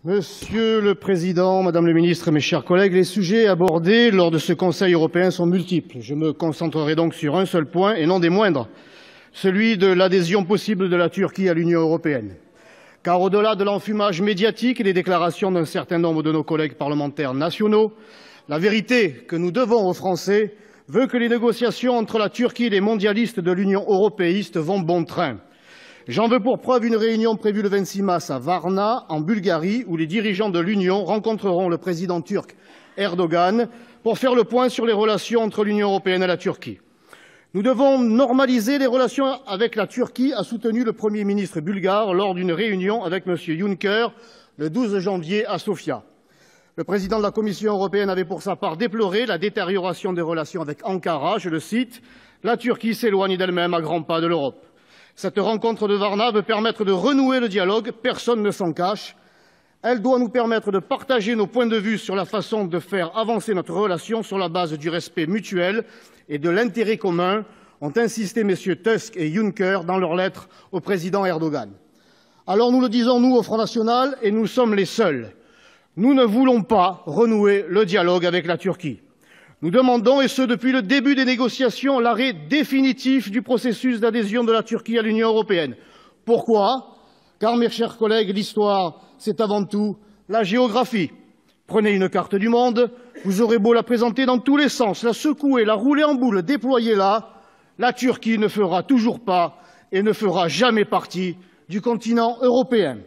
Monsieur le Président, Madame le Ministre, mes chers collègues, les sujets abordés lors de ce Conseil européen sont multiples. Je me concentrerai donc sur un seul point, et non des moindres, celui de l'adhésion possible de la Turquie à l'Union européenne. Car au-delà de l'enfumage médiatique et des déclarations d'un certain nombre de nos collègues parlementaires nationaux, la vérité que nous devons aux Français veut que les négociations entre la Turquie et les mondialistes de l'Union européiste vont bon train. J'en veux pour preuve une réunion prévue le 26 mars à Varna, en Bulgarie, où les dirigeants de l'Union rencontreront le président turc Erdogan pour faire le point sur les relations entre l'Union européenne et la Turquie. Nous devons normaliser les relations avec la Turquie, a soutenu le Premier ministre bulgare lors d'une réunion avec M. Juncker le 12 janvier à Sofia. Le président de la Commission européenne avait pour sa part déploré la détérioration des relations avec Ankara. Je le cite, « La Turquie s'éloigne d'elle-même à grands pas de l'Europe ». Cette rencontre de Varna veut permettre de renouer le dialogue, personne ne s'en cache. Elle doit nous permettre de partager nos points de vue sur la façon de faire avancer notre relation sur la base du respect mutuel et de l'intérêt commun, ont insisté M. Tusk et Juncker dans leur lettre au président Erdogan. Alors nous le disons, nous, au Front National, et nous sommes les seuls. Nous ne voulons pas renouer le dialogue avec la Turquie. Nous demandons, et ce depuis le début des négociations, l'arrêt définitif du processus d'adhésion de la Turquie à l'Union européenne. Pourquoi? Car, mes chers collègues, l'histoire, c'est avant tout la géographie. Prenez une carte du monde, vous aurez beau la présenter dans tous les sens, la secouer, la rouler en boule, déployez-la, la Turquie ne fera toujours pas et ne fera jamais partie du continent européen.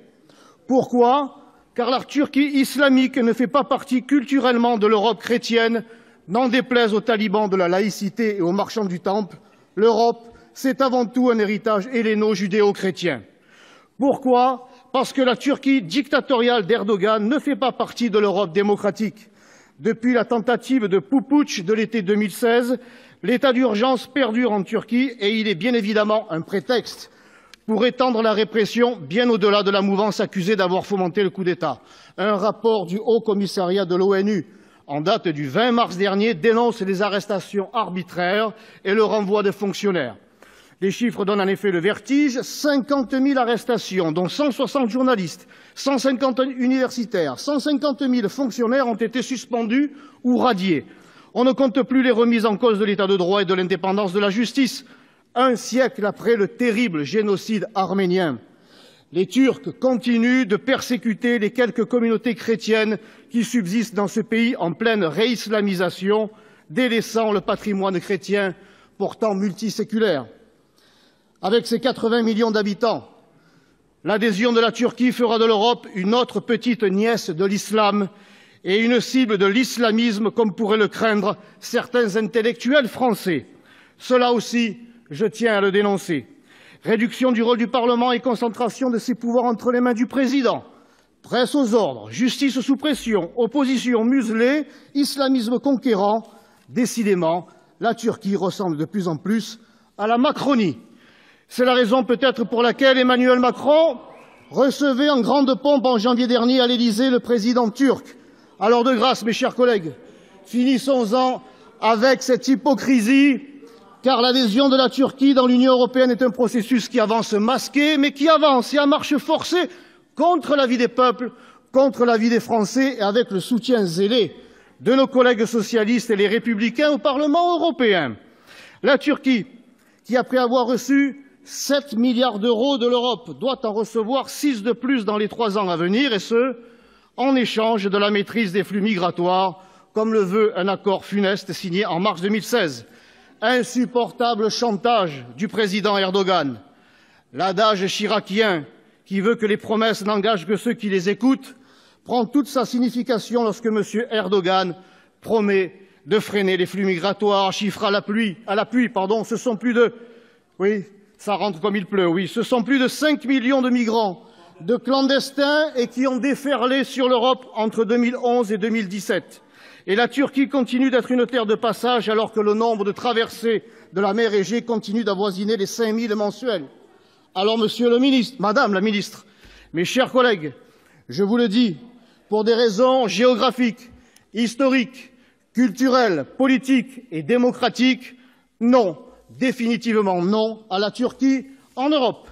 Pourquoi? Car la Turquie islamique ne fait pas partie culturellement de l'Europe chrétienne. N'en déplaise aux talibans de la laïcité et aux marchands du temple, l'Europe, c'est avant tout un héritage helléno-judéo-chrétien. Pourquoi? Parce que la Turquie dictatoriale d'Erdogan ne fait pas partie de l'Europe démocratique. Depuis la tentative de putsch de l'été 2016, l'état d'urgence perdure en Turquie et il est bien évidemment un prétexte pour étendre la répression bien au-delà de la mouvance accusée d'avoir fomenté le coup d'État. Un rapport du Haut Commissariat de l'ONU en date du 20 mars dernier, dénonce les arrestations arbitraires et le renvoi de fonctionnaires. Les chiffres donnent en effet le vertige, 50 000 arrestations, dont 160 journalistes, 150 universitaires, 150 000 fonctionnaires ont été suspendus ou radiés. On ne compte plus les remises en cause de l'état de droit et de l'indépendance de la justice, un siècle après le terrible génocide arménien. Les Turcs continuent de persécuter les quelques communautés chrétiennes qui subsistent dans ce pays en pleine réislamisation, délaissant le patrimoine chrétien pourtant multiséculaire. Avec ses 80 millions d'habitants, l'adhésion de la Turquie fera de l'Europe une autre petite nièce de l'islam et une cible de l'islamisme, comme pourraient le craindre certains intellectuels français. Cela aussi, je tiens à le dénoncer. Réduction du rôle du Parlement et concentration de ses pouvoirs entre les mains du président. Presse aux ordres, justice sous pression, opposition muselée, islamisme conquérant. Décidément, la Turquie ressemble de plus en plus à la Macronie. C'est la raison peut-être pour laquelle Emmanuel Macron recevait en grande pompe en janvier dernier à l'Élysée le président turc. Alors de grâce, mes chers collègues, finissons-en avec cette hypocrisie. Car l'adhésion de la Turquie dans l'Union européenne est un processus qui avance masqué, mais qui avance et à marche forcée contre l'avis des peuples, contre l'avis des Français et avec le soutien zélé de nos collègues socialistes et les républicains au Parlement européen. La Turquie, qui après avoir reçu 7 milliards d'euros de l'Europe, doit en recevoir 6 de plus dans les 3 ans à venir, et ce, en échange de la maîtrise des flux migratoires, comme le veut un accord funeste signé en mars 2016. Insupportable chantage du président Erdogan. L'adage chiracien qui veut que les promesses n'engagent que ceux qui les écoutent prend toute sa signification lorsque M. Erdogan promet de freiner les flux migratoires, chiffre à l'appui, ce sont plus de... Oui, ça rentre comme il pleut, oui, ce sont plus de 5 millions de migrants, de clandestins et qui ont déferlé sur l'Europe entre 2011 et 2017. Et la Turquie continue d'être une terre de passage alors que le nombre de traversées de la mer Égée continue d'avoisiner les 5 000 mensuels. Alors, monsieur le ministre, madame la ministre, mes chers collègues, je vous le dis, pour des raisons géographiques, historiques, culturelles, politiques et démocratiques, non, définitivement non à la Turquie en Europe.